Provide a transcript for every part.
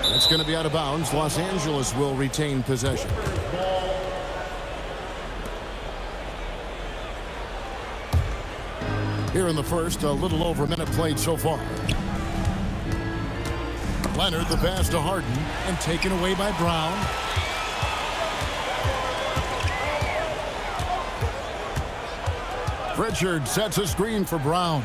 That's going to be out of bounds. Los Angeles will retain possession. Here in the first, a little over a minute played so far. Leonard, the pass to Harden, and taken away by Brown. Pritchard sets a screen for Brown.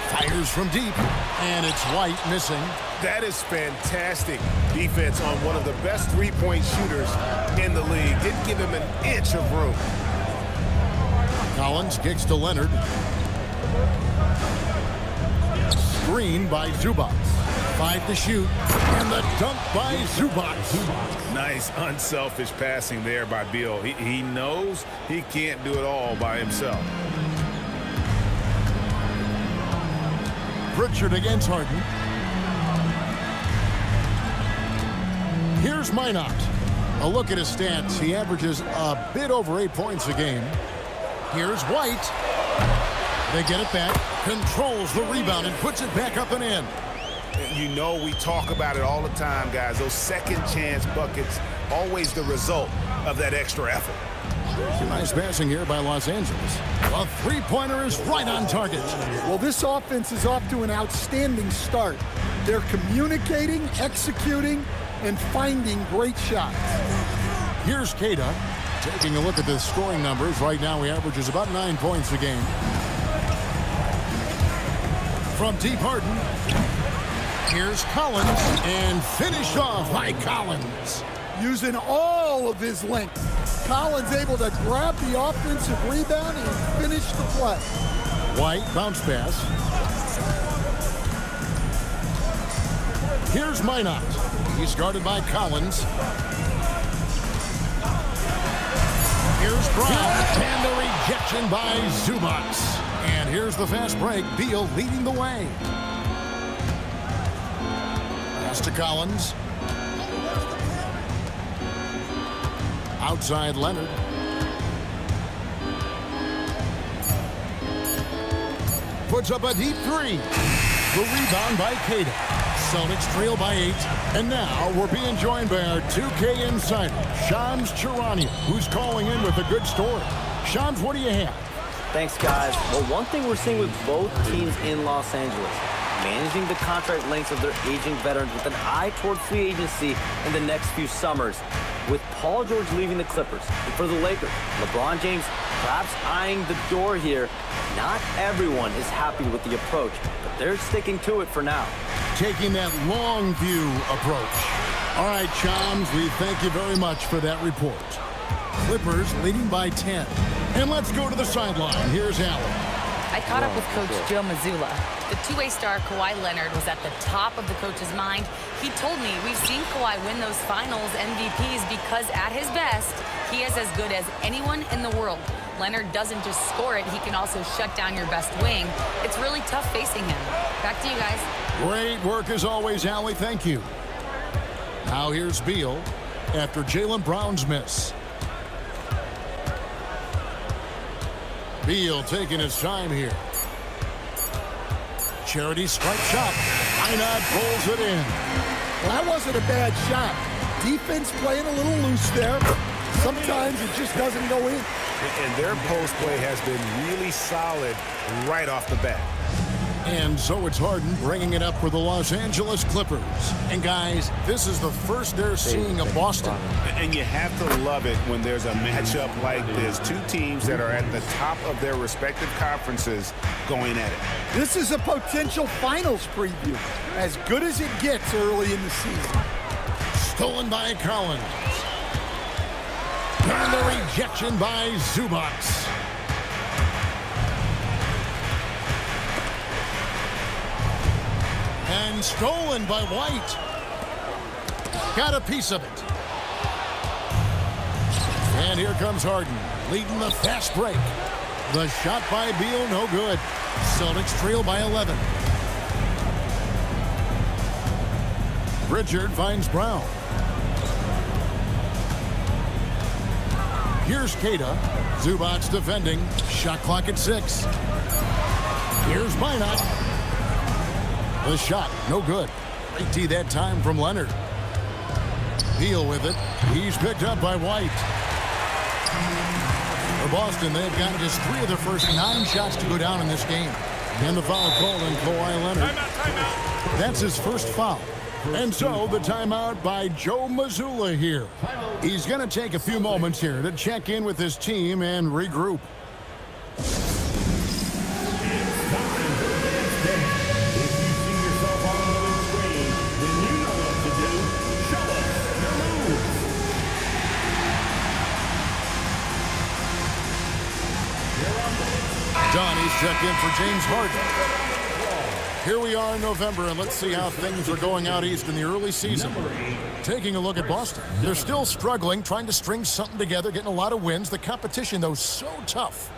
Fires from deep, and it's White missing. That is fantastic defense on one of the best three-point shooters in the league. Didn't give him an inch of room. Collins kicks to Leonard. Screen by Zubac. 5 to shoot, and the dunk by Zubac. Nice unselfish passing there by Beal. He knows he can't do it all by himself. Pritchard against Harden. Here's Minot. A look at his stats. He averages a bit over 8 points a game. Here's White. They get it back. Controls the rebound and puts it back up and in. You know we talk about it all the time, guys. Those second chance buckets, always the result of that extra effort. Nice passing here by Los Angeles. A three-pointer is right on target. Well, this offense is off to an outstanding start. They're communicating, executing, and finding great shots. Here's Queta. Taking a look at the scoring numbers. Right now he averages about 9 points a game. From deep, Harden. Here's Collins, and finished off by Collins. Using all of his length. Collins able to grab the offensive rebound and finish the play. White, bounce pass. Here's Minot. He's guarded by Collins. Here's Brown, and the rejection by Zubac. And here's the fast break. Beal leading the way. Pass to Collins. Outside Leonard. Puts up a deep three. The rebound by Queta. Celtics trail by 8. And now we're being joined by our 2K insider, Shams Charania, who's calling in with a good story. Shams, what do you have? Thanks, guys. Well, one thing we're seeing with both teams in Los Angeles, managing the contract lengths of their aging veterans with an eye toward free agency in the next few summers. With Paul George leaving the Clippers, and for the Lakers, LeBron James perhaps eyeing the door here. Not everyone is happy with the approach, but they're sticking to it for now. Taking that long view approach. All right, Shams, we thank you very much for that report. Clippers leading by 10. And let's go to the sideline. Here's Allen. I caught up with Coach Joe Mazzulla. The two-way star Kawhi Leonard was at the top of the coach's mind. He told me we've seen Kawhi win those finals MVPs because at his best, he is as good as anyone in the world. Leonard doesn't just score it, he can also shut down your best wing. It's really tough facing him. Back to you guys. Great work as always, Allie. Thank you. Now here's Beal after Jaylen Brown's miss. Beal taking his time here. Charity strike shot. Minot pulls it in. Well, that wasn't a bad shot. Defense playing a little loose there. Sometimes it just doesn't go in. And their post play has been really solid right off the bat. And so it's Harden bringing it up for the Los Angeles Clippers. And guys, this is the first they're seeing of Boston. And you have to love it when there's a matchup like this. Two teams that are at the top of their respective conferences going at it. This is a potential finals preview. As good as it gets early in the season. Stolen by Collins. And the rejection by Zubac. And stolen by White. Got a piece of it. And here comes Harden, leading the fast break. The shot by Beal, no good. Celtics trail by 11. Pritchard finds Brown. Here's Queta. Zubac defending. Shot clock at 6. Here's Minot. The shot, no good. Great D that time from Leonard. Beal with it. He's picked up by White. For Boston, they've gotten just 3 of their first 9 shots to go down in this game. And the foul called on Kawhi Leonard. Timeout. That's his first foul. And so the timeout by Joe Mazzulla here. He's going to take a few moments here to check in with his team and regroup. Donnie's checked in for James Harden. Here we are in November, and let's see how things are going out east in the early season. Taking a look at Boston. They're still struggling, trying to string something together, getting a lot of wins. The competition, though, so tough.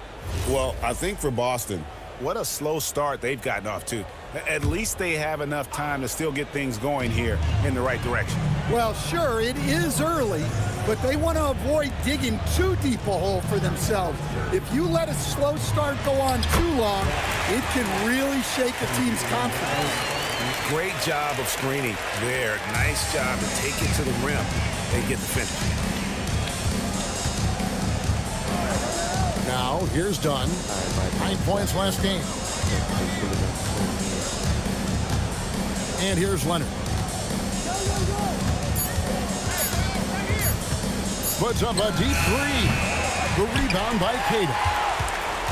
Well, I think for Boston, what a slow start they've gotten off to. At least they have enough time to still get things going here in the right direction. Well, sure, it is early, but they want to avoid digging too deep a hole for themselves. If you let a slow start go on too long, it can really shake a team's confidence. Great job of screening there. Nice job to take it to the rim and get the finish. Now, here's Dunn. 9 points last game. And here's Leonard. Puts up a deep 3. The rebound by Queta.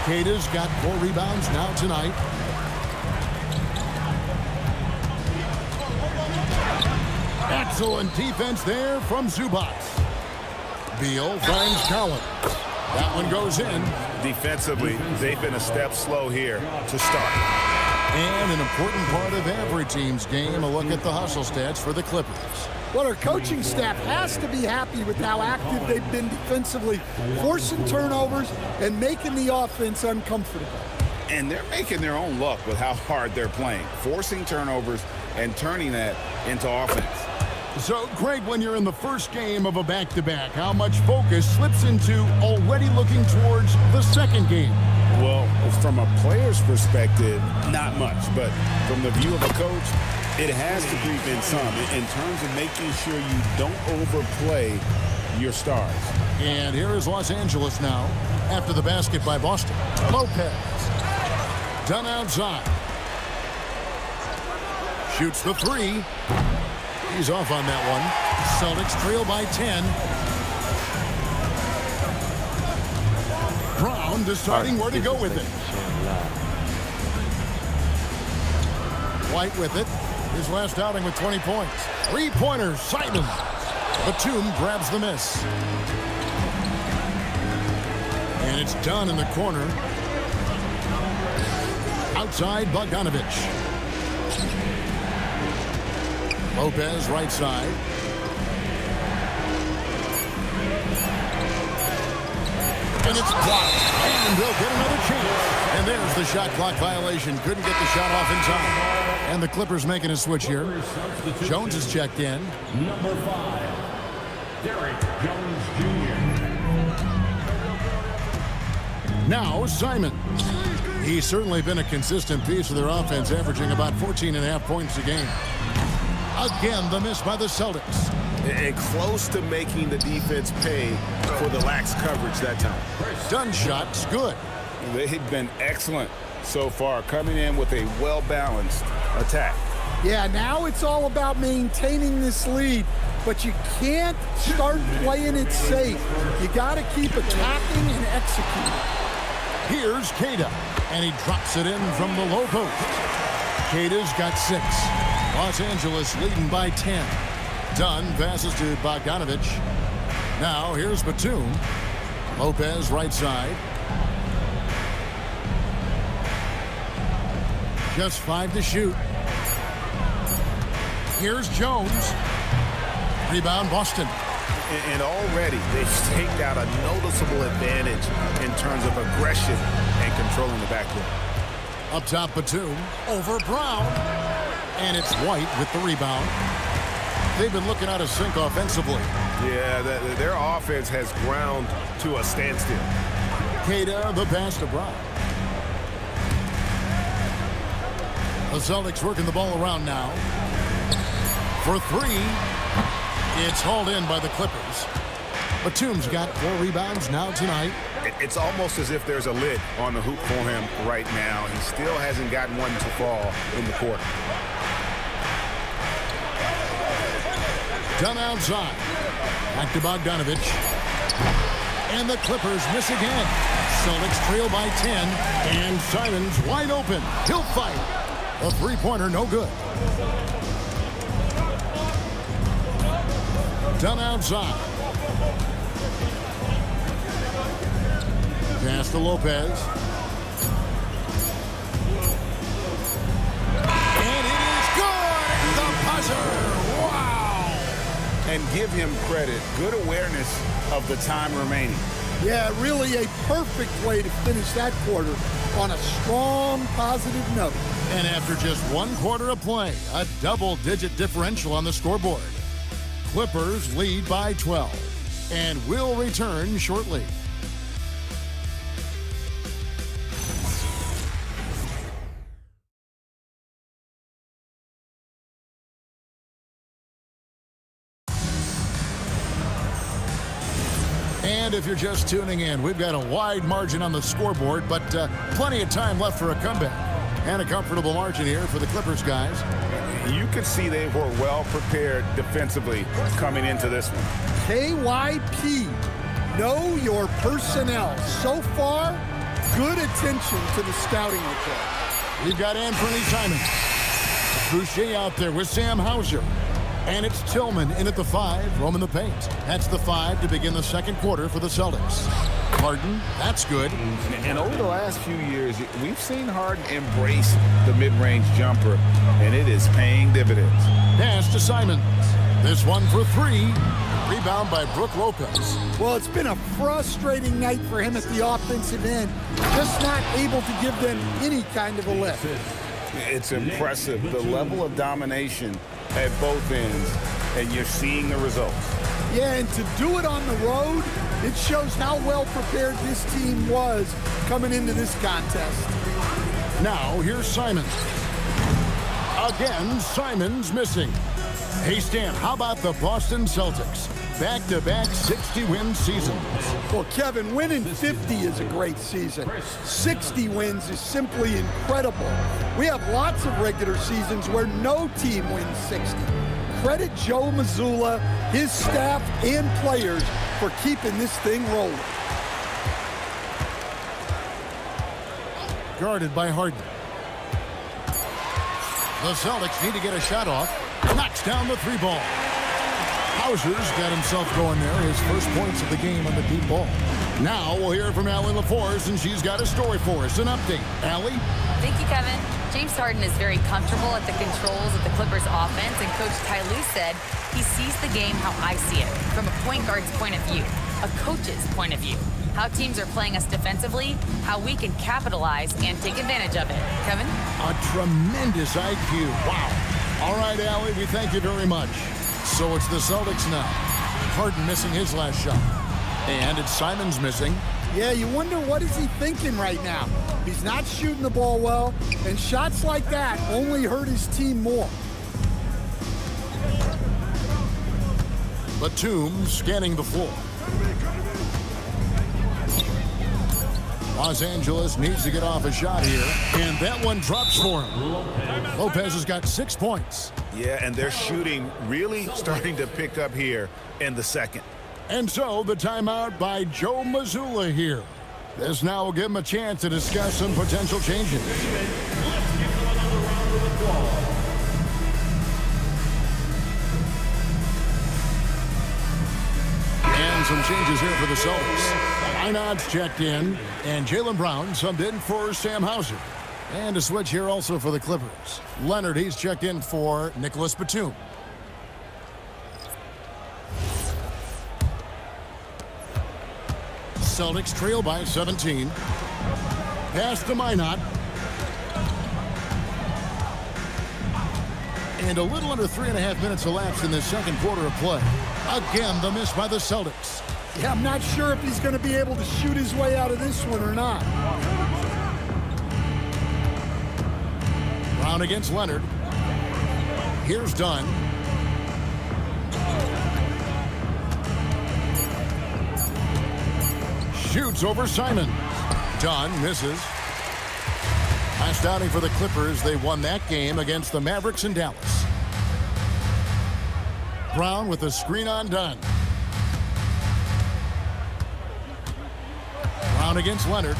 Queta's got 4 rebounds now tonight. Excellent defense there from Zubac. Beal finds Collins. That one goes in. Defensively, they've been a step slow here to start. And an important part of every team's game, a look at the hustle stats for the Clippers. Well, our coaching staff has to be happy with how active they've been defensively, forcing turnovers and making the offense uncomfortable. And they're making their own luck with how hard they're playing, forcing turnovers and turning that into offense. So, Craig, when you're in the first game of a back-to-back, how much focus slips into already looking towards the second game? Well, from a player's perspective, not much. But from the view of a coach, it has to creep in some in terms of making sure you don't overplay your stars. And here is Los Angeles now after the basket by Boston. Lopez. Done outside. Shoots the 3. He's off on that one. Celtics trail by 10. Brown deciding where to go with it. White with it. His last outing with 20 points. 3-pointer, Simon. Batum grabs the miss. And it's done in the corner. Outside, Bogdanovich. Lopez, right side. And it's blocked. And they'll get another chance. And there's the shot clock violation. Couldn't get the shot off in time. And the Clippers making a switch here. Jones is checked in. Number 5, Derrick Jones Jr. Now Simon. He's certainly been a consistent piece of their offense, averaging about 14.5 points a game. Again, the miss by the Celtics. And close to making the defense pay for the lax coverage that time. Dunn shot's good. They've been excellent so far, coming in with a well-balanced attack. Yeah, now it's all about maintaining this lead, but you can't start playing it safe. You got to keep attacking and executing. Here's Queta, and he drops it in from the low post. Queta's got 6. Los Angeles leading by 10. Dunn passes to Bogdanovich. Now here's Batum. Lopez right side. Just 5 to shoot. Here's Jones. Rebound Boston. And already they've staked out a noticeable advantage in terms of aggression and controlling the backcourt. Up top, Batum. Over Brown. And it's White with the rebound. They've been looking out of sync offensively. Yeah, their offense has ground to a standstill. Queta, the pass to Brown. The Celtics working the ball around now. For 3. It's hauled in by the Clippers. Batum's got 4 rebounds now tonight. It's almost as if there's a lid on the hoop for him right now. He still hasn't gotten one to fall in the court. Done outside. Back to Bogdanovich. And the Clippers miss again. Celtics trail by 10. And Simons wide open. He'll fight. A three-pointer no good. Done outside. Pass to Lopez. And it is good! The buzzer! Wow! And give him credit. Good awareness of the time remaining. Yeah, really a perfect way to finish that quarter on a strong, positive note. And after just 1 quarter of play, a double-digit differential on the scoreboard. Clippers lead by 12 and will return shortly. And if you're just tuning in, we've got a wide margin on the scoreboard, but plenty of time left for a comeback. And a comfortable margin here for the Clippers guys. You could see they were well prepared defensively coming into this one. KYP, know your personnel. So far, good attention to the scouting report. We've got Anthony Simons. Boucher out there with Sam Hauser. And it's Tillman in at the 5, roaming the paint. That's the 5 to begin the second quarter for the Celtics. Harden, that's good. And over the last few years, we've seen Harden embrace the mid-range jumper, and it is paying dividends. Pass to Simons. This one for 3. Rebound by Brook Lopez. Well, it's been a frustrating night for him at the offensive end. Just not able to give them any kind of a lift. It's impressive, the level of domination at both ends, and you're seeing the results. Yeah, and to do it on the road, it shows how well prepared this team was coming into this contest. Now, here's Simons. Again, Simons missing. Hey, Stan, how about the Boston Celtics? Back-to-back 60-win seasons. Well, Kevin, winning 50 is a great season. 60 wins is simply incredible. We have lots of regular seasons where no team wins 60. Credit Joe Mazzulla, his staff, and players for keeping this thing rolling. Guarded by Harden. The Celtics need to get a shot off. Knocks down the 3 ball. Hauser's got himself going there. His first points of the game on the deep ball. Now we'll hear from Allie LaForce, and she's got a story for us. An update. Allie? Thank you, Kevin. James Harden is very comfortable at the controls of the Clippers offense, and Coach Ty Lue said he sees the game how I see it, from a point guard's point of view, a coach's point of view, how teams are playing us defensively, how we can capitalize and take advantage of it. Kevin? A tremendous IQ. Wow. All right, Allie, we thank you very much. So it's the Celtics now. Harden missing his last shot. And it's Simons missing. Yeah, you wonder what is he thinking right now. He's not shooting the ball well, and shots like that only hurt his team more. Batum scanning the floor. Los Angeles needs to get off a shot here, and that one drops for him. Lopez has got 6 points. Yeah, and their shooting really starting to pick up here in the second. And so the timeout by Joe Mazzulla here. This now will give him a chance to discuss some potential changes. And some changes here for the Celtics. Einard's checked in, and Jaylen Brown subbed in for Sam Hauser. And a switch here also for the Clippers. Leonard, he's checked in for Nicholas Batum. Celtics trail by 17. Pass to Minot. And a little under 3.5 minutes elapsed in this second quarter of play. Again, the miss by the Celtics. Yeah, I'm not sure if he's going to be able to shoot his way out of this one or not. Brown against Leonard. Here's Dunn. Shoots over Simon. Dunn misses. Last outing for the Clippers, they won that game against the Mavericks in Dallas. Brown with a screen on Dunn. Brown against Leonard.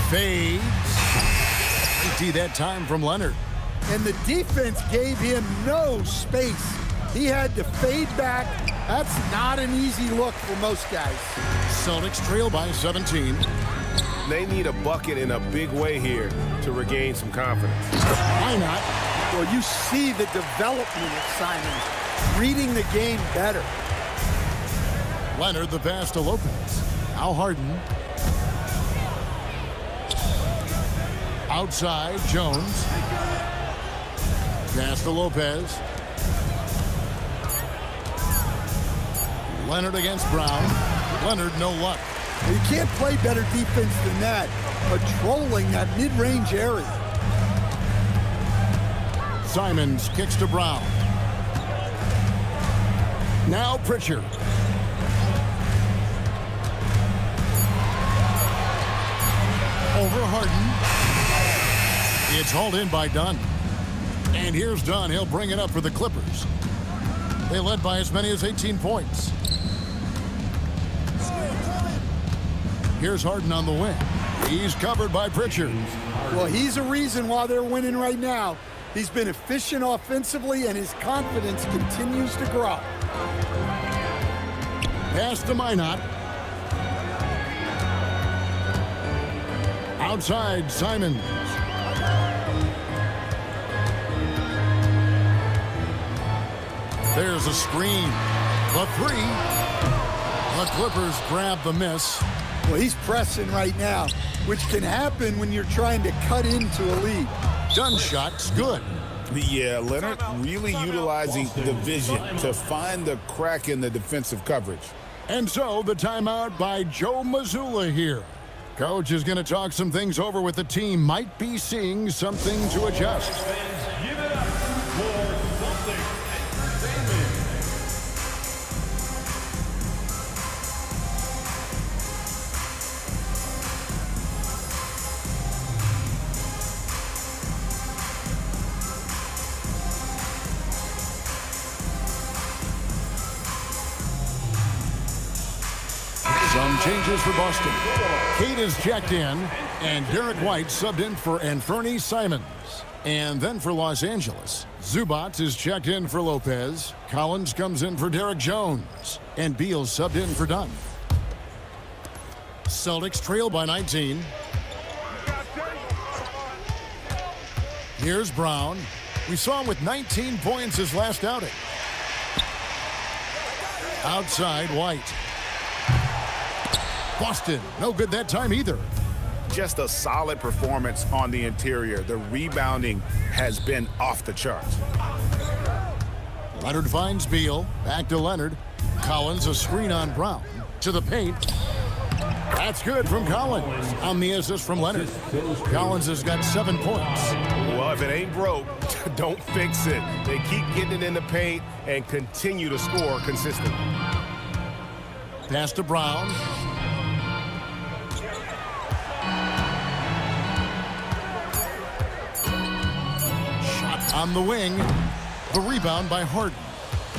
Fades. Empty that time from Leonard. And the defense gave him no space. He had to fade back. That's not an easy look for most guys. Celtics trail by 17. They need a bucket in a big way here to regain some confidence. Why not? Well, you see the development of Simon, reading the game better. Leonard the pass to Lopez. Now Harden. Outside, Jones. Pass to Lopez. Leonard against Brown. Leonard, no luck. You can't play better defense than that, patrolling that mid-range area. Simons kicks to Brown. Now Pritchard. Over Harden. It's hauled in by Dunn. And here's Dunn. He'll bring it up for the Clippers. They led by as many as 18 points. Here's Harden on the wing. He's covered by Pritchard. Well, he's a reason why they're winning right now. He's been efficient offensively, and his confidence continues to grow. Pass to Minot. Outside, Simons. There's a screen. The three. The Clippers grab the miss. Well, he's pressing right now, which can happen when you're trying to cut into a lead. Dunn shot's good. Yeah, Leonard really utilizing the vision to find the crack in the defensive coverage. And so the timeout by Joe Mazzulla here. Coach is going to talk some things over with the team. Might be seeing something to adjust. Give it up for Celtics Entertainment. Some changes for Boston. Kate is checked in, and Derek White subbed in for Anthony Simons. And then for Los Angeles, Zubac is checked in for Lopez. Collins comes in for Derek Jones. And Beal subbed in for Dunn. Celtics trail by 19. Here's Brown. We saw him with 19 points his last outing. Outside, White. Boston, no good that time either. Just a solid performance on the interior. The rebounding has been off the charts. Leonard finds Beal. Back to Leonard. Collins, a screen on Brown. To the paint. That's good from Collins. On the assist from Leonard. Collins has got 7 points. Well, if it ain't broke, don't fix it. They keep getting it in the paint and continue to score consistently. Pass to Brown. Shot on the wing. The rebound by Harden.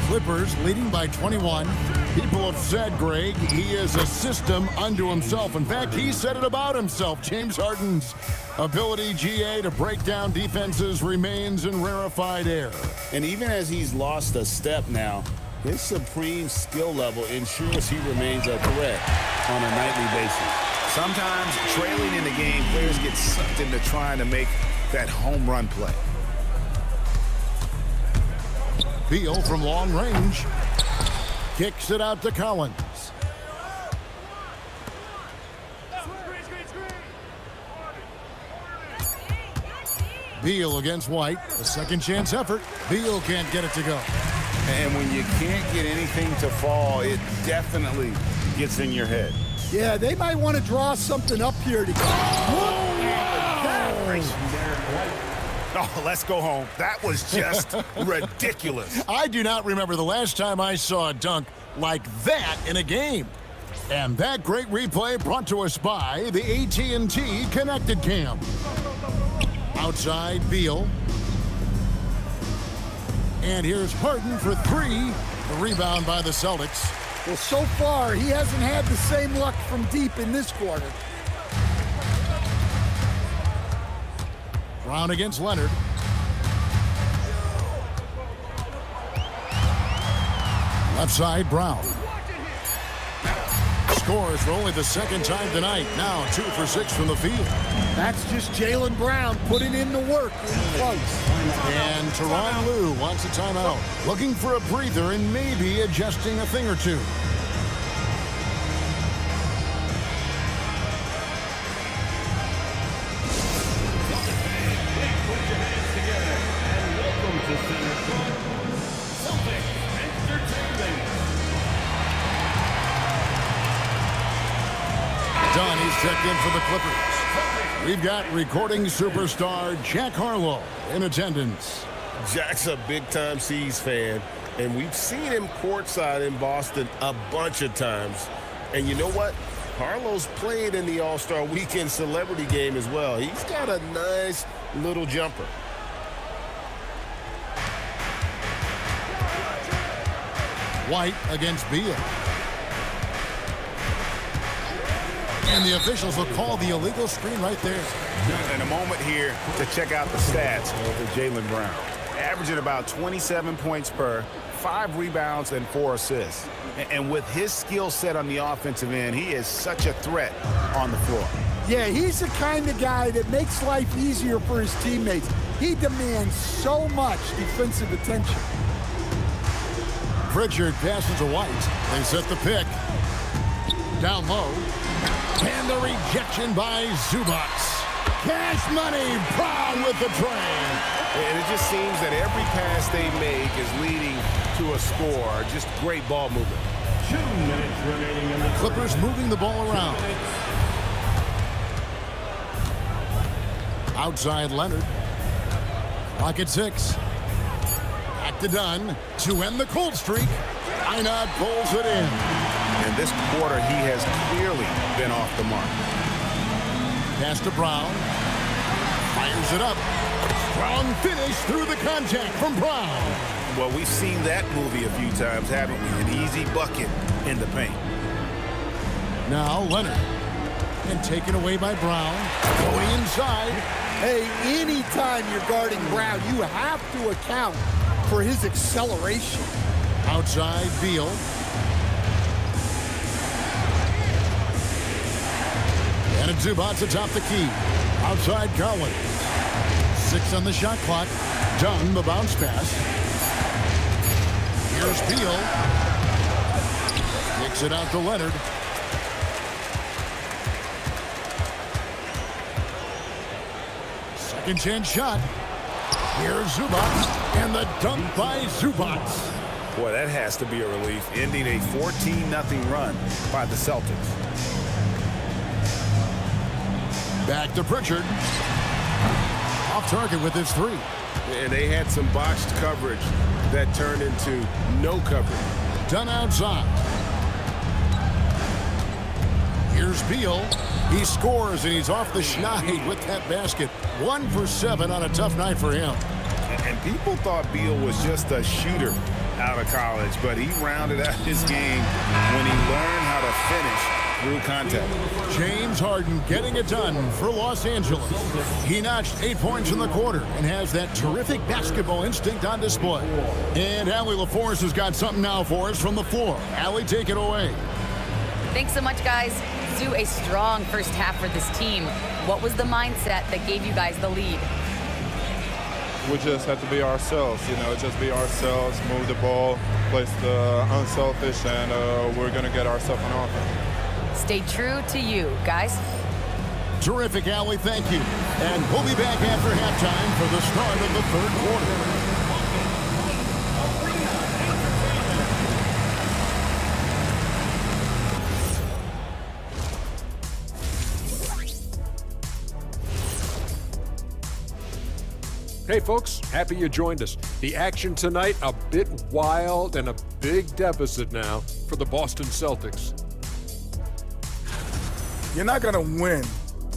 Clippers leading by 21. People have said, Greg, he is a system unto himself. In fact, he said it about himself. James Harden's ability, GA, to break down defenses remains in rarefied air. And even as he's lost a step now, his supreme skill level ensures he remains a threat on a nightly basis. Sometimes trailing in the game, players get sucked into trying to make that home run play. Beal from long range. Kicks it out to Collins. Beal against White. A second chance effort. Beal can't get it to go. And when you can't get anything to fall, it definitely gets in your head. Yeah, they might want to draw something up here to get. Oh, let's go home. That was just ridiculous. I do not remember the last time I saw a dunk like that in a game. And that great replay brought to us by the AT&T Connected Cam. Outside, Beal. And here's Harden for three. The rebound by the Celtics. Well, so far, he hasn't had the same luck from deep in this quarter. Brown against Leonard. Left side, Brown. Scores for only the second time tonight. Now 2 for 6 from the field. That's just Jaylen Brown putting in the work in close. And Tyronn Lue wants a timeout. Looking for a breather and maybe adjusting a thing or two. Dunn, he's checked in for the Clippers. We've got recording superstar Jack Harlow in attendance. Jack's a big-time C's fan, and we've seen him courtside in Boston a bunch of times. And you know what? Harlow's played in the All-Star Weekend celebrity game as well. He's got a nice little jumper. White against Beal. And the officials will call the illegal screen right there. And a moment here to check out the stats for Jaylen Brown. Averaging about 27 points per, 5 rebounds, and 4 assists. And with his skill set on the offensive end, he is such a threat on the floor. Yeah, he's the kind of guy that makes life easier for his teammates. He demands so much defensive attention. Pritchard passes to White. They set the pick. Down low. And the rejection by Zubac. Cash money, Brown with the train. And it just seems that every pass they make is leading to a score. Just great ball movement. 2 minutes remaining in the Clippers moving the ball around. Outside Leonard. Clock at 6. Back to Dunn to end the cold streak. Einard pulls it in. And this quarter, he has clearly been off the mark. Pass to Brown. Fires it up. Strong finish through the contact from Brown. Well, we've seen that movie a few times, haven't we? An easy bucket in the paint. Now Leonard. And taken away by Brown. Going inside. Hey, anytime you're guarding Brown, you have to account for his acceleration. Outside Beal. And it's Zubac atop the key. Outside Collins. 6 on the shot clock. Dunn, the bounce pass. Here's Beal. Kicks it out to Leonard. Second chance shot. Here's Zubac. And the dunk by Zubac. Boy, that has to be a relief, ending a 14-0 run by the Celtics. Back to Pritchard. Off target with his 3. And they had some botched coverage that turned into no coverage. Dunn outside. Here's Beal. He scores, and he's off the schneid with that basket. 1 for 7 on a tough night for him. And people thought Beal was just a shooter out of college, but he rounded out his game when he learned how to finish through contact. James Harden getting it done for Los Angeles. He notched 8 points in the quarter and has that terrific basketball instinct on display. And Allie LaForce has got something now for us from the floor. Allie, take it away. Thanks so much, guys. Zoo, a strong first half for this team. What was the mindset that gave you guys the lead? We just have to be ourselves, just be ourselves, move the ball, play unselfish, and we're going to get ourselves on offense. Stay true to you, guys. Terrific, Allie. Thank you. And we'll be back after halftime for the start of the third quarter. Hey folks, happy you joined us. The action tonight, a bit wild and a big deficit now for the Boston Celtics. You're not going to win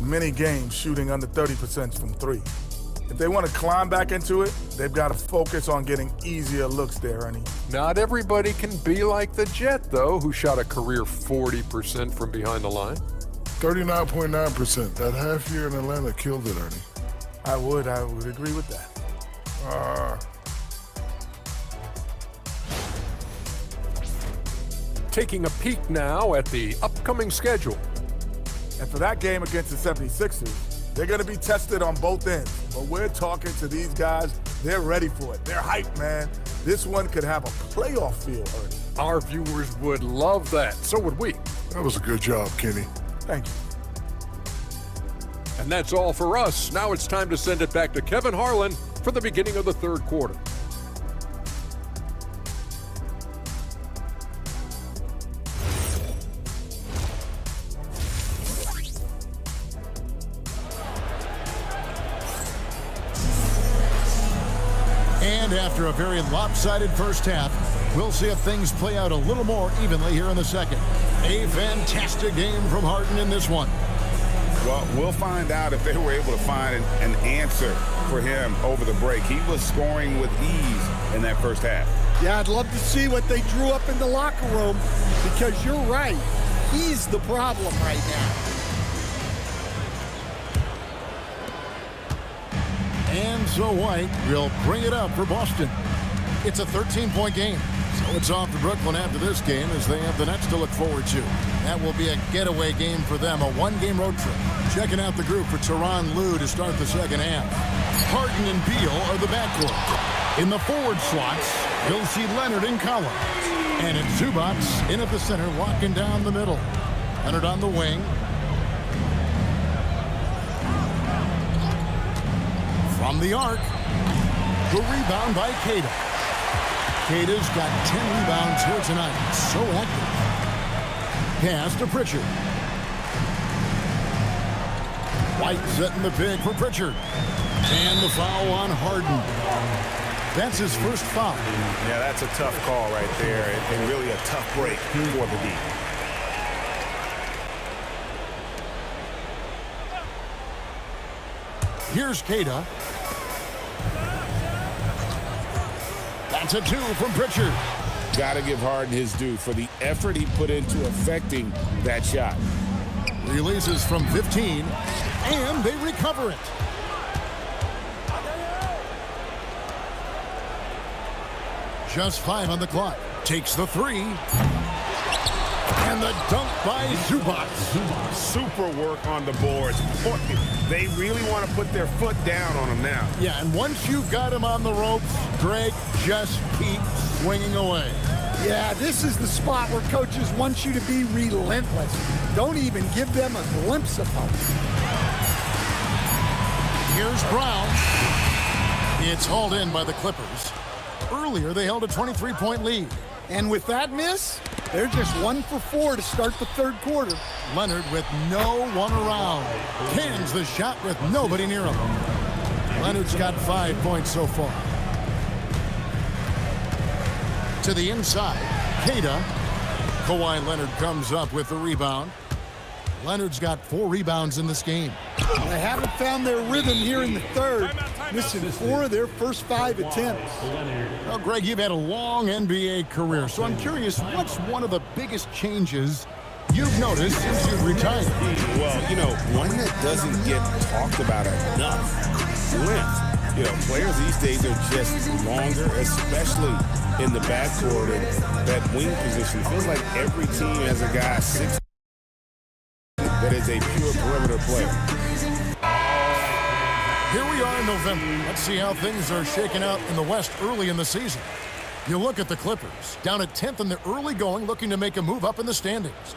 many games shooting under 30% from three. If they want to climb back into it, they've got to focus on getting easier looks there, Ernie. Not everybody can be like the Jet, though, who shot a career 40% from behind the line. 39.9%. That half year in Atlanta killed it, Ernie. I would agree with that. Taking a peek now at the upcoming schedule. And for that game against the 76ers, they're going to be tested on both ends. But we're talking to these guys. They're ready for it. They're hyped, man. This one could have a playoff feel, Ernie. Our viewers would love that. So would we. That was a good job, Kenny. Thank you. And that's all for us. Now it's time to send it back to Kevin Harlan for the beginning of the third quarter. And after a very lopsided first half, we'll see if things play out a little more evenly here in the second. A fantastic game from Harden in this one. Well, we'll find out if they were able to find an answer for him over the break. He was scoring with ease in that first half. Yeah, I'd love to see what they drew up in the locker room, because you're right. He's the problem right now. And so White will bring it up for Boston. It's a 13-point game. So it's off to Brooklyn after this game as they have the Nets to look forward to. That will be a getaway game for them, a one-game road trip. Checking out the group for Tyronn Lue to start the second half. Harden and Beal are the backcourt. In the forward slots, you'll see Leonard and Collins. And it's Zubac in at the center, walking down the middle. Leonard on the wing. From the arc, the rebound by Queta. Queta's got 10 rebounds here tonight. So active. Pass to Pritchard. White setting the pick for Pritchard. And the foul on Harden. That's his first foul. Yeah, that's a tough call right there, and really a tough break for the D. Here's Queta. That's a two from Pritchard. Got to give Harden his due for the effort he put into affecting that shot. Releases from 15, and they recover it. Just 5 on the clock. Takes the three. And the dunk by Zubac. Super work on the boards. Boy, they really want to put their foot down on him now. Yeah, and once you've got him on the ropes, Greg, just keep swinging away. Yeah, this is the spot where coaches want you to be relentless. Don't even give them a glimpse of hope. Here's Brown. It's hauled in by the Clippers. Earlier, they held a 23-point lead. And with that miss, they're just 1 for 4 to start the third quarter. Leonard with no one around. Cans the shot with nobody near him. Leonard's got 5 points so far. To the inside, Queta. Kawhi Leonard comes up with the rebound. Leonard's got 4 rebounds in this game. They haven't found their rhythm here in the third, missing 4 of their first 5 attempts. Well, Greg, you've had a long NBA career, so I'm curious, what's one of the biggest changes you've noticed since you've retired? Well, you know, one that doesn't get talked about enough, length. You know, players these days are just longer, especially in the backcourt, and that wing position. It feels like every team has a guy 6 that is a pure perimeter player. Here we are in November. Let's see how things are shaking out in the West early in the season. You look at the Clippers, down at 10th in the early going, looking to make a move up in the standings.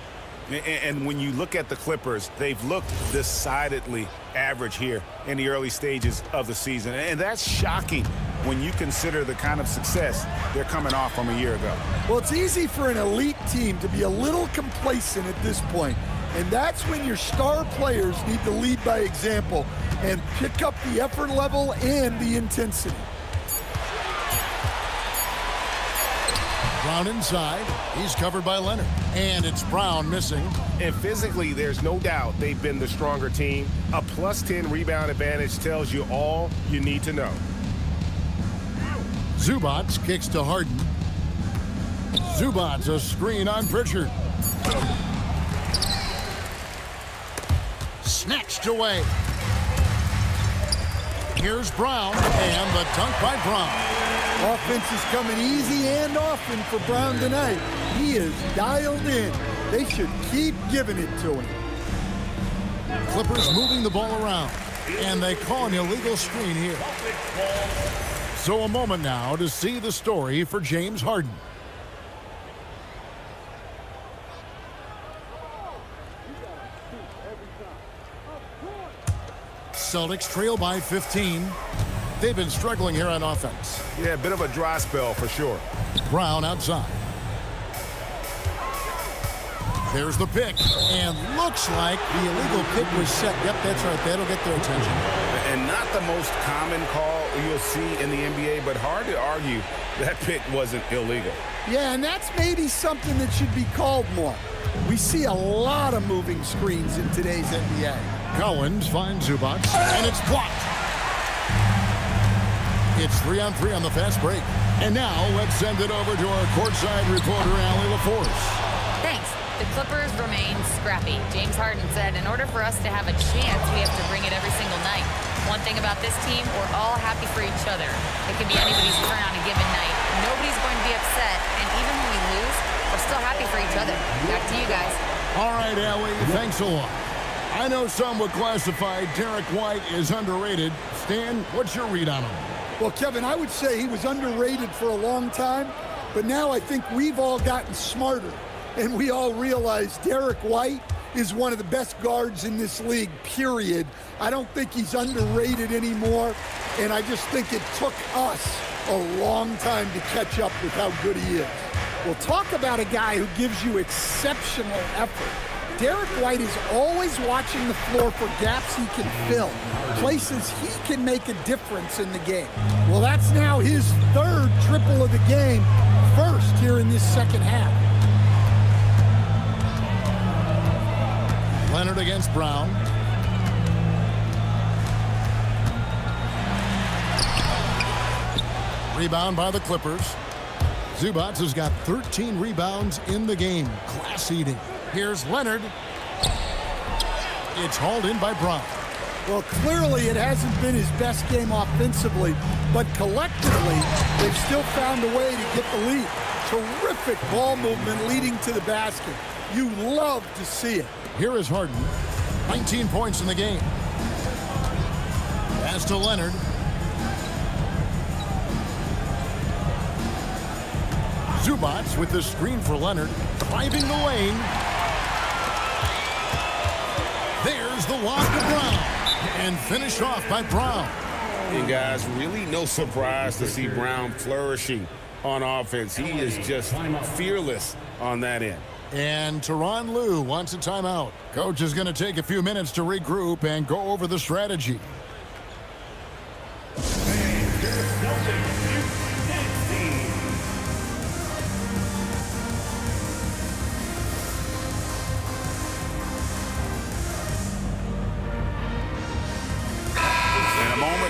And when you look at the Clippers, they've looked decidedly average here in the early stages of the season. And that's shocking when you consider the kind of success they're coming off from a year ago. Well, it's easy for an elite team to be a little complacent at this point. And that's when your star players need to lead by example and pick up the effort level and the intensity. Brown inside. He's covered by Leonard. And it's Brown missing. And physically, there's no doubt they've been the stronger team. A plus 10 rebound advantage tells you all you need to know. Zubac kicks to Harden. Zubac a screen on Pritchard. Snatched away. Here's Brown, and the dunk by Brown. Offense is coming easy and often for Brown tonight. He is dialed in. They should keep giving it to him. Clippers moving the ball around, and they call an illegal screen here. So a moment now to see the story for James Harden. Celtics trail by 15. They've been struggling here on offense. Yeah, a bit of a dry spell for sure. Brown outside. There's the pick, and looks like the illegal pick was set. Yep, that's right. That'll get their attention. And not the most common call you'll see in the NBA, but hard to argue that pick wasn't illegal. Yeah, and that's maybe something that should be called more. We see a lot of moving screens in today's NBA. Collins finds Zubac, and it's blocked. It's 3-on-3 on the fast break. And now let's send it over to our courtside reporter, Allie LaForce. Thanks. The Clippers remain scrappy. James Harden said, in order for us to have a chance, we have to bring it every single night. One thing about this team, we're all happy for each other. It could be anybody's turn on a given night. Nobody's going to be upset, and even when we lose, we're still happy for each other. Back to you guys. All right, Allie, thanks a lot. I know some would classify Derek White as underrated. Stan, what's your read on him? Well, Kevin, I would say he was underrated for a long time, but now I think we've all gotten smarter, and we all realize Derek White is one of the best guards in this league, period. I don't think he's underrated anymore, and I just think it took us a long time to catch up with how good he is. Well, talk about a guy who gives you exceptional effort. Derek White is always watching the floor for gaps he can fill, places he can make a difference in the game. Well, that's now his third triple of the game, first here in this second half. Leonard against Brown. Rebound by the Clippers. Zubac has got 13 rebounds in the game. Class eating. Here's Leonard. It's hauled in by Brown. Well, clearly it hasn't been his best game offensively, but collectively, they've still found a way to get the lead. Terrific ball movement leading to the basket. You love to see it. Here is Harden. 19 points in the game. Pass to Leonard. Zubac with the screen for Leonard. Driving the lane. There's the lob to Brown. And finished off by Brown. And guys, really no surprise to see Brown flourishing on offense. He is just fearless on that end. And Tyronn Lue wants a timeout. Coach is going to take a few minutes to regroup and go over the strategy.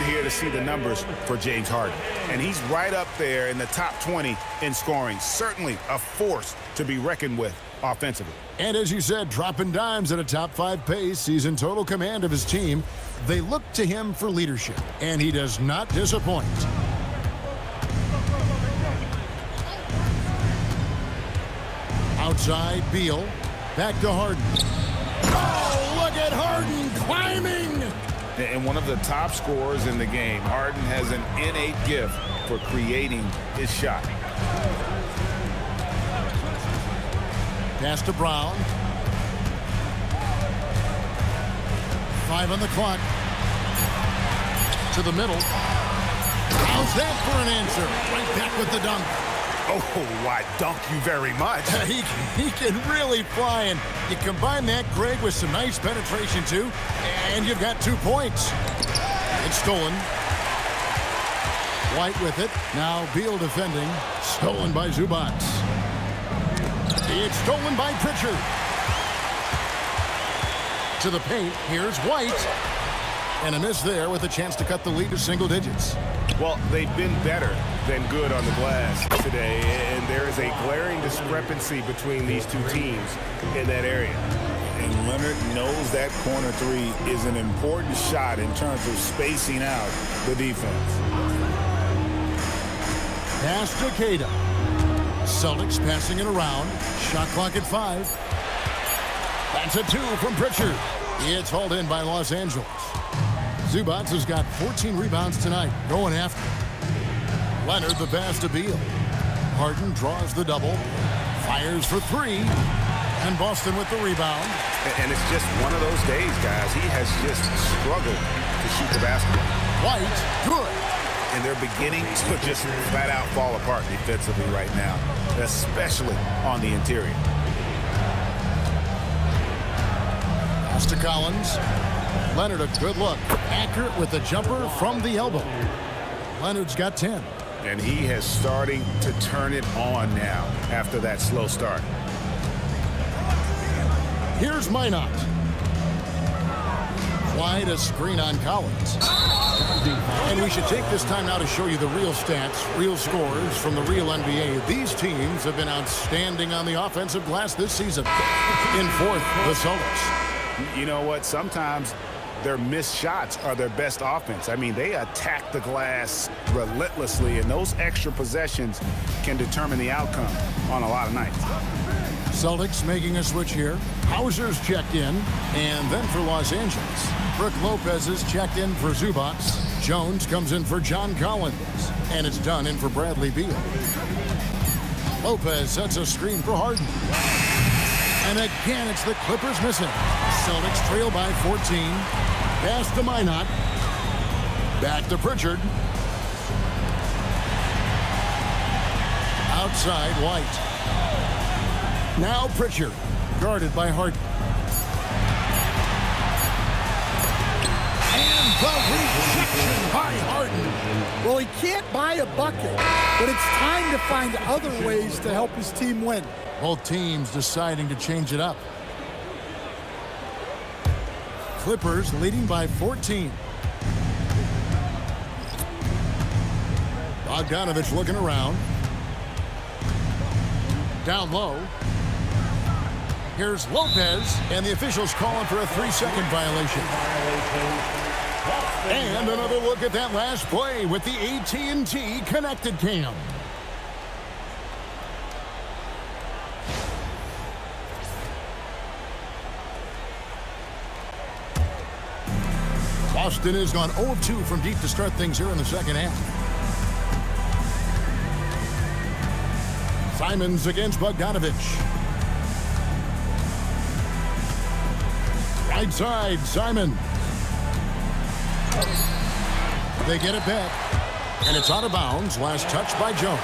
Here to see the numbers for James Harden. And he's right up there in the top 20 in scoring. Certainly a force to be reckoned with offensively. And as you said, dropping dimes at a top 5 pace. He's in total command of his team. They look to him for leadership, and he does not disappoint. Outside, Beal. Back to Harden. Oh, look at Harden climbing! And one of the top scorers in the game. Harden has an innate gift for creating his shot. Pass to Brown. 5 on the clock. To the middle. How's that for an answer? Right back with the dunk. Oh, why, dunk you very much. He can really fly, and you combine that, Greg, with some nice penetration, too, and you've got 2 points. It's stolen. White with it. Now Beal defending. Stolen by Zubac. It's stolen by Pritchard. To the paint. Here's White. And a miss there with a chance to cut the lead to single digits. Well, they've been better than good on the glass today, and there is a glaring discrepancy between these two teams in that area. And Leonard knows that corner three is an important shot in terms of spacing out the defense. Pass to Queta. Celtics passing it around. Shot clock at 5. That's a 2 from Pritchard. It's hauled in by Los Angeles. Zubac has got 14 rebounds tonight, going after. Leonard the pass to Beal. Harden draws the double. Fires for 3. And Boston with the rebound. And it's just one of those days, guys. He has just struggled to shoot the basketball. White, good. And they're beginning to just flat out fall apart defensively right now, especially on the interior. Pass to Collins. Leonard a good look. Accurate with the jumper from the elbow. Leonard's got 10. And he has starting to turn it on now after that slow start. Here's Minot. Wide a screen on Collins. And we should take this time now to show you the real stats, real scores from the real NBA. These teams have been outstanding on the offensive glass this season. In fourth, the Celtics. You know what? Sometimes their missed shots are their best offense. I mean, they attack the glass relentlessly, and those extra possessions can determine the outcome on a lot of nights. Celtics making a switch here. Hauser's checked in, and then for Los Angeles. Brook Lopez is checked in for Zubac. Jones comes in for John Collins, and it's done in for Bradley Beal. Lopez sets a screen for Harden. And again, it's the Clippers missing. Celtics trail by 14. Pass to Minot. Back to Pritchard. Outside, White. Now Pritchard, guarded by Harden. And the rejection by Harden. Well, he can't buy a bucket, but it's time to find other ways to help his team win. Both teams deciding to change it up. Clippers leading by 14. Bogdanovich looking around. Down low. Here's Lopez, and the officials calling for a 3-second violation. And another look at that last play with the AT&T connected cam. Boston has gone 0 of 2 from deep to start things here in the second half. Simons against Bogdanovich. Right side, Simon. They get it back. And it's out of bounds. Last touch by Jones.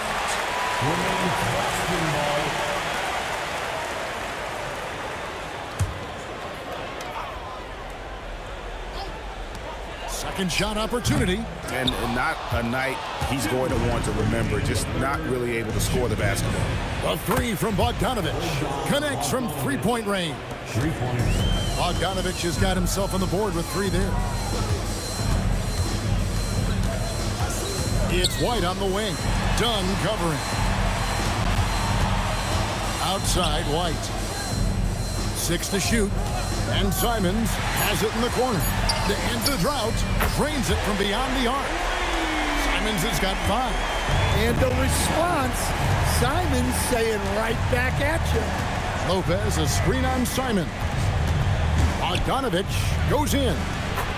Second shot opportunity. And not a night he's going to want to remember, just not really able to score the basketball. A 3 from Bogdanovich. Connects from three-point range. 3 points. Bogdanovich has got himself on the board with 3 there. It's White on the wing. Dunn covering. Outside, White. 6 to shoot. And Simons has it in the corner. To end the drought, drains it from beyond the arc. Simons has got 5. And the response, Simons saying right back at you. Lopez, a screen on Simon. Bogdanovich goes in.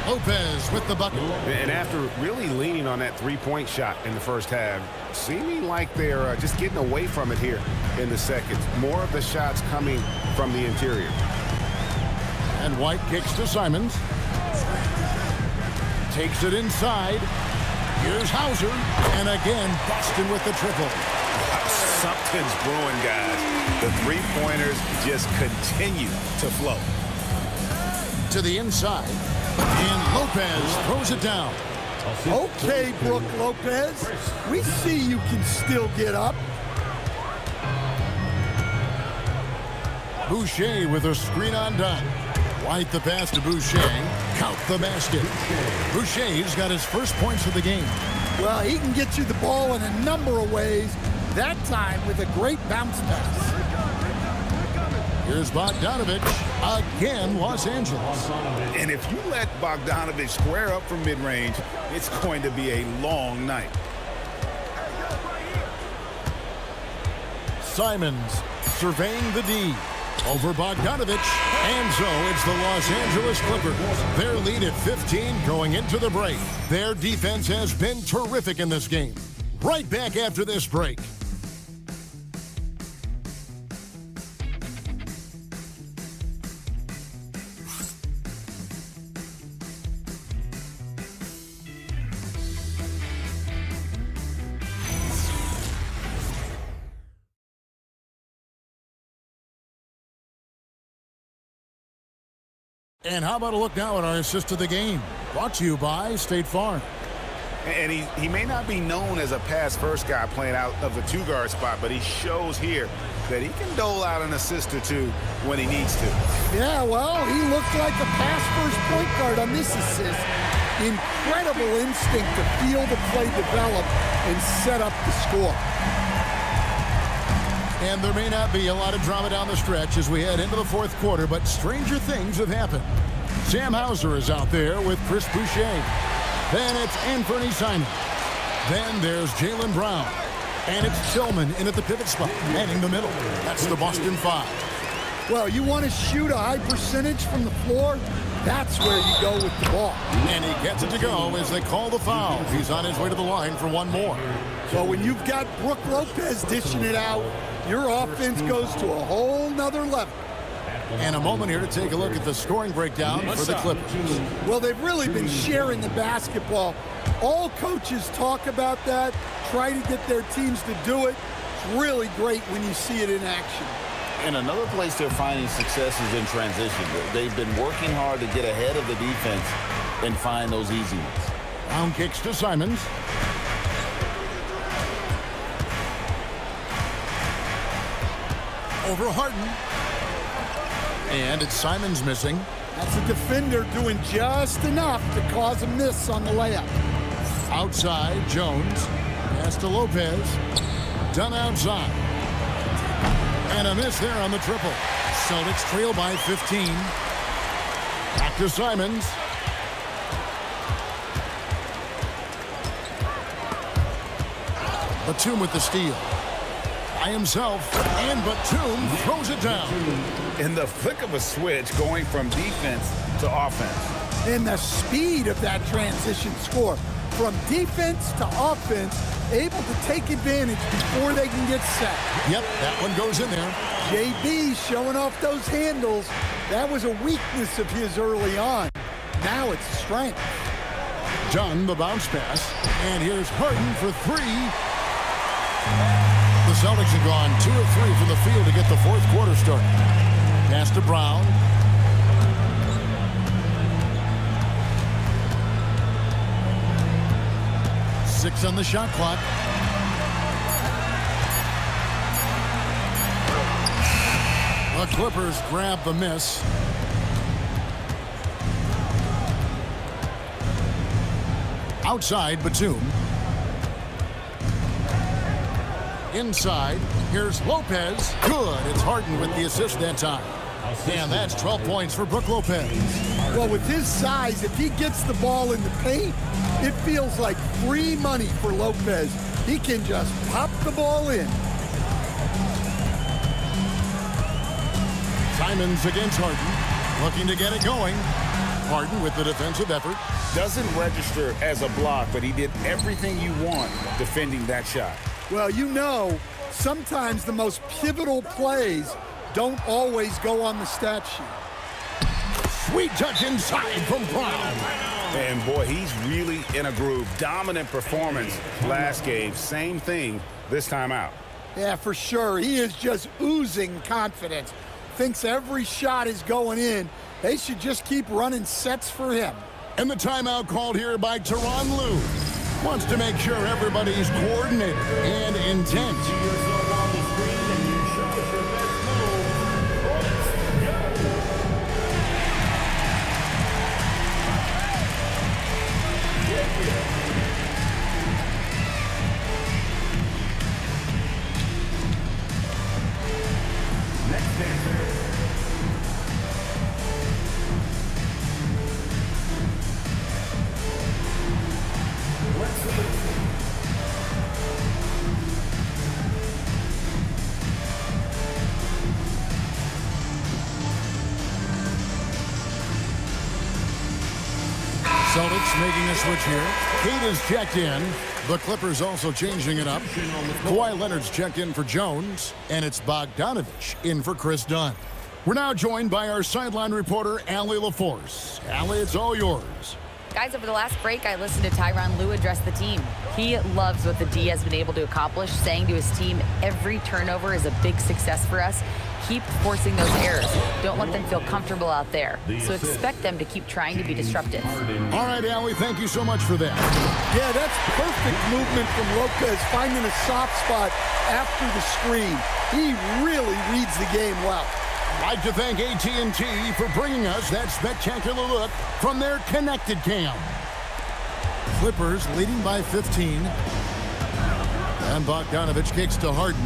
Lopez with the bucket. And after really leaning on that three-point shot in the first half, seeming like they're just getting away from it here in the second. More of the shots coming from the interior. And White kicks to Simons. Takes it inside. Here's Hauser. And again, Boston with the triple. Something's brewing, guys. The three-pointers just continue to flow. To the inside, and Lopez throws it down. Okay, Brook Lopez, we see you can still get up. Boucher with a screen on done. White the pass to Boucher. Count the basket. Boucher's got his first points of the game. Well, he can get you the ball in a number of ways, that time with a great bounce pass. Here's Bogdanovich. Again, Los Angeles. And if you let Bogdanovich square up from mid-range, it's going to be a long night. Simons surveying the D. Over Bogdanovich. And so it's the Los Angeles Clippers. Their lead at 15 going into the break. Their defense has been terrific in this game. Right back after this break. And how about a look now at our assist of the game? Brought to you by State Farm. And he may not be known as a pass-first guy playing out of the two-guard spot, but he shows here that he can dole out an assist or two when he needs to. Yeah, well, he looked like a pass-first point guard on this assist. Incredible instinct to feel the play develop and set up the score. And there may not be a lot of drama down the stretch as we head into the fourth quarter, but stranger things have happened. Sam Hauser is out there with Chris Boucher. Then it's Anthony Simons. Then there's Jaylen Brown. And it's Tillman in at the pivot spot, heading the middle. That's the Boston Five. Well, you want to shoot a high percentage from the floor? That's where you go with the ball. And he gets it to go as they call the foul. He's on his way to the line for one more. So when you've got Brook Lopez dishing it out, your offense goes to a whole nother level. And a moment here to take a look at the scoring breakdown for the Clippers. Well, they've really been sharing the basketball. All coaches talk about that, try to get their teams to do it. It's really great when you see it in action. And another place they're finding success is in transition. They've been working hard to get ahead of the defense and find those easy ones. Brown kicks to Simons. Over Harden. And it's Simons missing. That's a defender doing just enough to cause a miss on the layup. Outside, Jones. Pass to Lopez. Done outside. And a miss there on the triple. Celtics trail by 15. Back to Simons. Batum with the steal. By himself, and Batum throws it down. In the flick of a switch, going from defense to offense. And the speed of that transition score. From defense to offense, able to take advantage before they can get set. Yep, that one goes in there. JB showing off those handles. That was a weakness of his early on. Now it's strength. Dunn, the bounce pass. And here's Harden for three. The Celtics have gone 2 of 3 from the field to get the fourth quarter started. Pass to Brown. Six on the shot clock. The Clippers grab the miss. Outside, Batum. Inside, here's Lopez. Good. It's Harden with the assist that time. And that's 12 points for Brook Lopez. Well, with his size, if he gets the ball in the paint, it feels like free money for Lopez. He can just pop the ball in. Simons against Harden, looking to get it going. Harden with the defensive effort. Doesn't register as a block, but he did everything you want defending that shot. Well, you know, sometimes the most pivotal plays don't always go on the stat sheet. Sweet touch inside from Brown. And boy, he's really in a groove. Dominant performance last game. Same thing this time out. Yeah, for sure. He is just oozing confidence. Thinks every shot is going in. They should just keep running sets for him. And the timeout called here by Tyronn Lue. Wants to make sure everybody's coordinated and intent. Celtics making a switch here. Kate is checked in. The Clippers also changing it up. Kawhi Leonard's checked in for Jones, and it's Bogdanovich in for Chris Dunn. We're now joined by our sideline reporter, Allie LaForce. Allie, it's all yours. Guys, over the last break, I listened to Tyronn Lue address the team. He loves what the D has been able to accomplish, saying to his team, every turnover is a big success for us. Keep forcing those errors. Don't let them feel comfortable out there. So expect them to keep trying to be disruptive. All right, Allie, thank you so much for that. Yeah, that's perfect movement from Lopez, finding a soft spot after the screen. He really reads the game well. I'd like to thank AT&T for bringing us that spectacular look from their connected cam. Clippers leading by 15. And Bogdanovich kicks to Harden.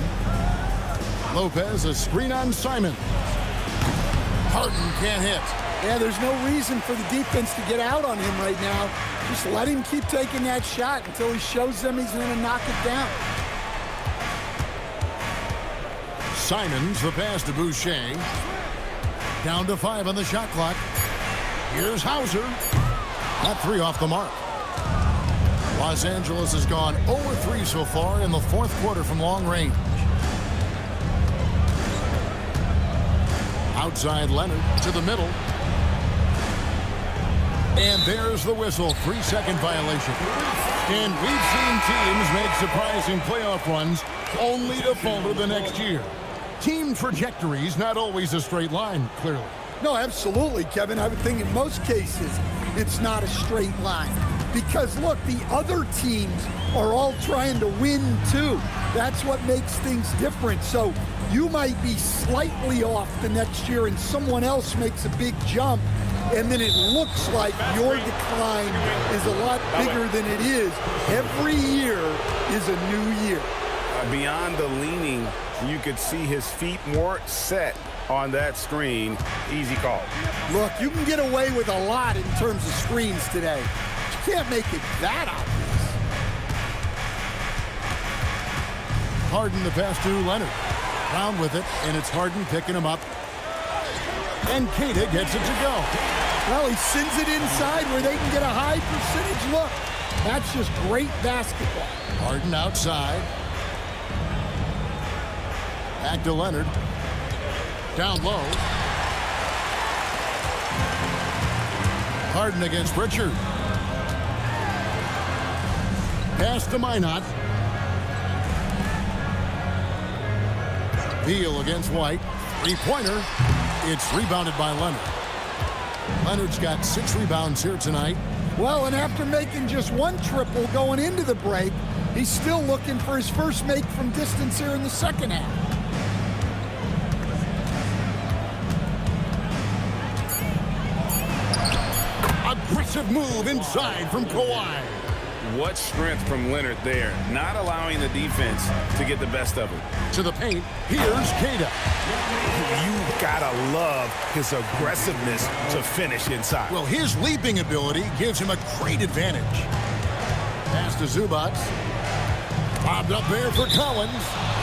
Lopez, a screen on Simon. Harden can't hit. Yeah, there's no reason for the defense to get out on him right now. Just let him keep taking that shot until he shows them he's going to knock it down. Simons, the pass to Boucher. Down to 5 on the shot clock. Here's Hauser. That 3 off the mark. Los Angeles has gone 0-3 so far in the fourth quarter from long range. Outside Leonard to the middle. And there's the whistle. 3-second violation. And we've seen teams make surprising playoff runs only to falter the next year. Team trajectories not always a straight line, clearly. No, absolutely, Kevin. I would think in most cases it's not a straight line. Because, look, the other teams are all trying to win, too. That's what makes things different. So you might be slightly off the next year and someone else makes a big jump, and then it looks like your decline is a lot bigger than it is. Every year is a new year. Beyond the leaning, you could see his feet more set on that screen. Easy call. Look, you can get away with a lot in terms of screens today. You can't make it that obvious. Harden the pass to Leonard. Brown with it, and it's Harden picking him up. And Keita gets it to go. Well, he sends it inside where they can get a high percentage look. That's just great basketball. Harden outside. Back to Leonard. Down low. Harden against Pritchard. Pass to Minot. Beal against White. Three-pointer. It's rebounded by Leonard. Leonard's got 6 rebounds here tonight. Well, and after making just 1 triple going into the break, he's still looking for his first make from distance here in the second half. Aggressive move inside from Kawhi. What strength from Leonard there, not allowing the defense to get the best of him. To the paint, here's Keita. You gotta love his aggressiveness to finish inside. Well, his leaping ability gives him a great advantage. Pass to Zubac. Bobbed up there for Collins.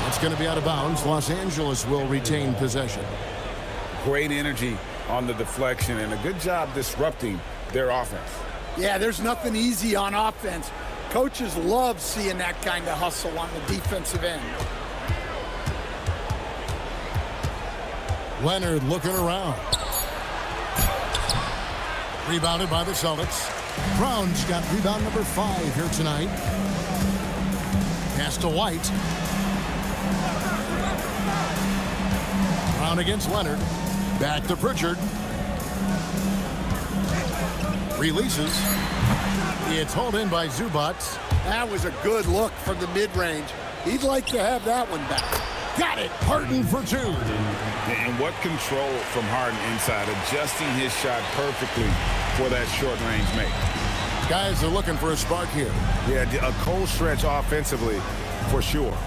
It's going to be out of bounds. Los Angeles will retain possession. Great energy on the deflection and a good job disrupting their offense. Yeah, there's nothing easy on offense. Coaches love seeing that kind of hustle on the defensive end. Leonard looking around. Rebounded by the Celtics. Brown's got rebound number 5 here tonight. Pass to White. Brown against Leonard. Back to Pritchard. Releases. It's hauled in by Zubats. That was a good look from the mid-range. He'd like to have that one back. Got it. Harden for two. And what control from Harden inside, adjusting his shot perfectly for that short-range make. Guys are looking for a spark here. Yeah, a cold stretch offensively for sure.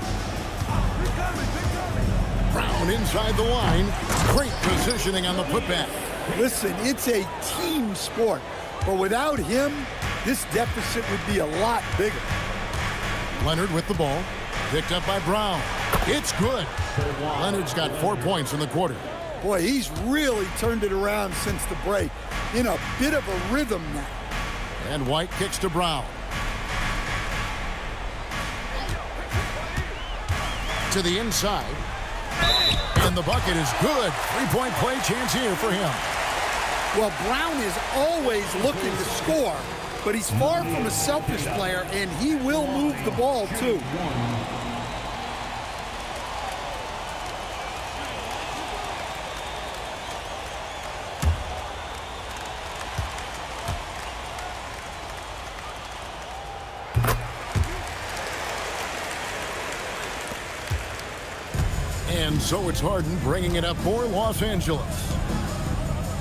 Brown inside the line. Great positioning on the putback. Listen, it's a team sport. But without him, this deficit would be a lot bigger. Leonard with the ball. Picked up by Brown. It's good. Leonard's got 4 points in the quarter. Boy, he's really turned it around since the break. In a bit of a rhythm now. And White kicks to Brown. To the inside. And the bucket is good. 3-point play chance here for him. Well, Brown is always looking to score, but he's far from a selfish player, and he will move the ball, too. And so it's Harden bringing it up for Los Angeles.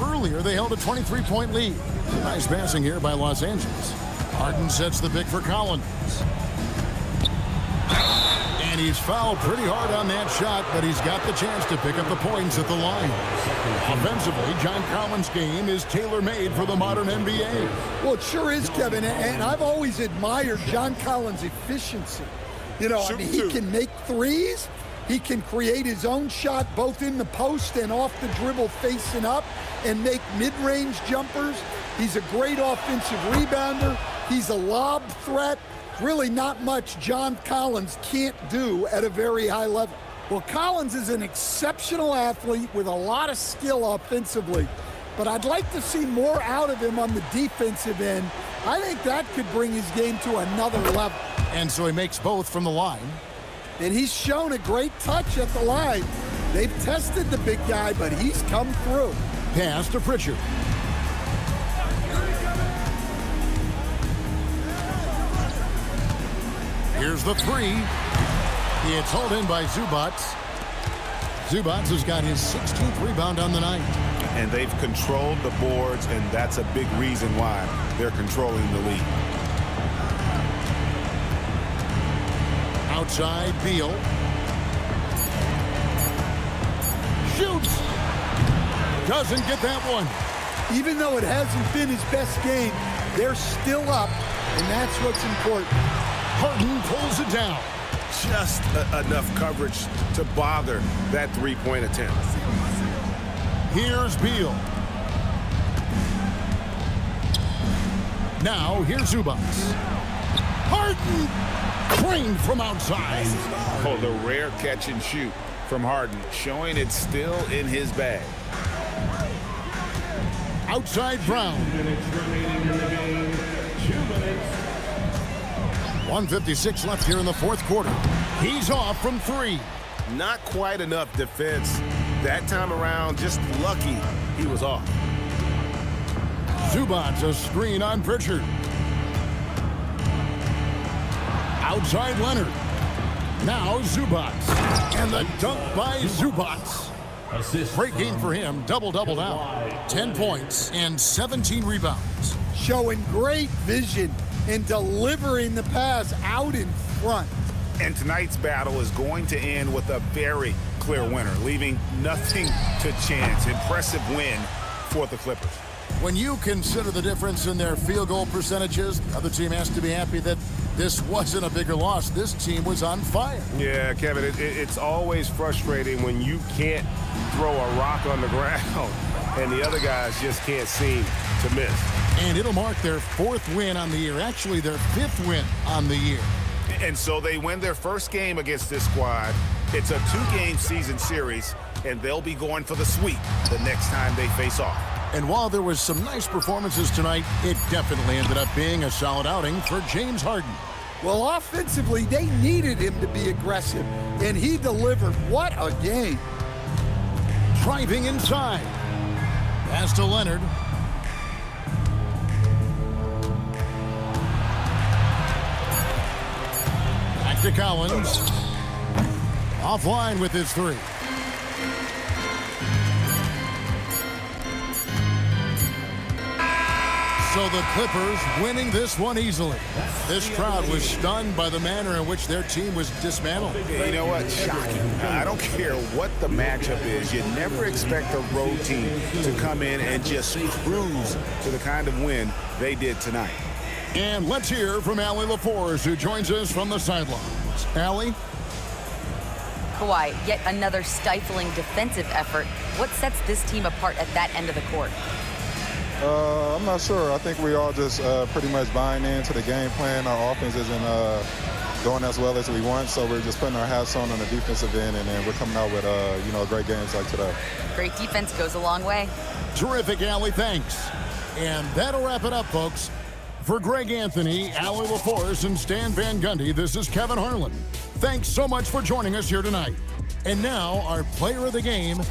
Earlier, they held a 23-point lead. Nice passing here by Los Angeles. Harden sets the pick for Collins. And he's fouled pretty hard on that shot, but he's got the chance to pick up the points at the line. Offensively, John Collins' game is tailor-made for the modern NBA. Well, it sure is, Kevin, and I've always admired John Collins' efficiency. You know, I mean, he can make threes. He can create his own shot both in the post and off the dribble facing up and make mid-range jumpers. He's a great offensive rebounder. He's a lob threat. Really not much John Collins can't do at a very high level. Well, Collins is an exceptional athlete with a lot of skill offensively, but I'd like to see more out of him on the defensive end. I think that could bring his game to another level. And so he makes both from the line. And he's shown a great touch at the line. They've tested the big guy, but he's come through. Pass to Pritchard. Here's the three. It's hauled in by Zubats. Zubats has got his 16th rebound on the night. And they've controlled the boards, and that's a big reason why they're controlling the lead. Outside, Beal. Shoots. Doesn't get that one. Even though it hasn't been his best game, they're still up, and that's what's important. Harden pulls it down. Just enough coverage to bother that three-point attempt. Here's Beal. Now, here's Zubats. Harden! Trained from outside. Oh, the rare catch and shoot from Harden, showing it's still in his bag. Outside Brown. 1:56 left here in the fourth quarter. He's off from three. Not quite enough defense. That time around, just lucky he was off. Zubats a screen on Pritchard. Outside Leonard. Now Zubats. And the dunk by Zubats. Great game for him. Double-double now. 10 points and 17 rebounds. Showing great vision and delivering the pass out in front. And tonight's battle is going to end with a very clear winner, leaving nothing to chance. Impressive win for the Clippers. When you consider the difference in their field goal percentages, the other team has to be happy that this wasn't a bigger loss. This team was on fire. Yeah, Kevin, it's always frustrating when you can't throw a rock on the ground and the other guys just can't seem to miss. And it'll mark their fourth win on the year, actually their fifth win on the year. And so they win their first game against this squad. It's a two-game season series, and they'll be going for the sweep the next time they face off. And while there was some nice performances tonight, it definitely ended up being a solid outing for James Harden. Well, offensively, they needed him to be aggressive, and he delivered. What a game. Driving inside. Pass to Leonard. Back to Collins. Offline with his three. So the Clippers winning this one easily. This crowd was stunned by the manner in which their team was dismantled. You know what? Shocking. I don't care what the matchup is. You never expect a road team to come in and just cruise to the kind of win they did tonight. And let's hear from Allie LaForce, who joins us from the sidelines. Allie? Kawhi, yet another stifling defensive effort. What sets this team apart at that end of the court? I'm not sure. I think we all just pretty much buying into the game plan. Our offense isn't going as well as we want, so we're just putting our hats on the defensive end, and then we're coming out with great games like today. Great defense goes a long way. Terrific, Allie. Thanks. And that'll wrap it up, folks. For Greg Anthony, Allie LaForce, and Stan Van Gundy, this is Kevin Harlan. Thanks so much for joining us here tonight. And now, our player of the game,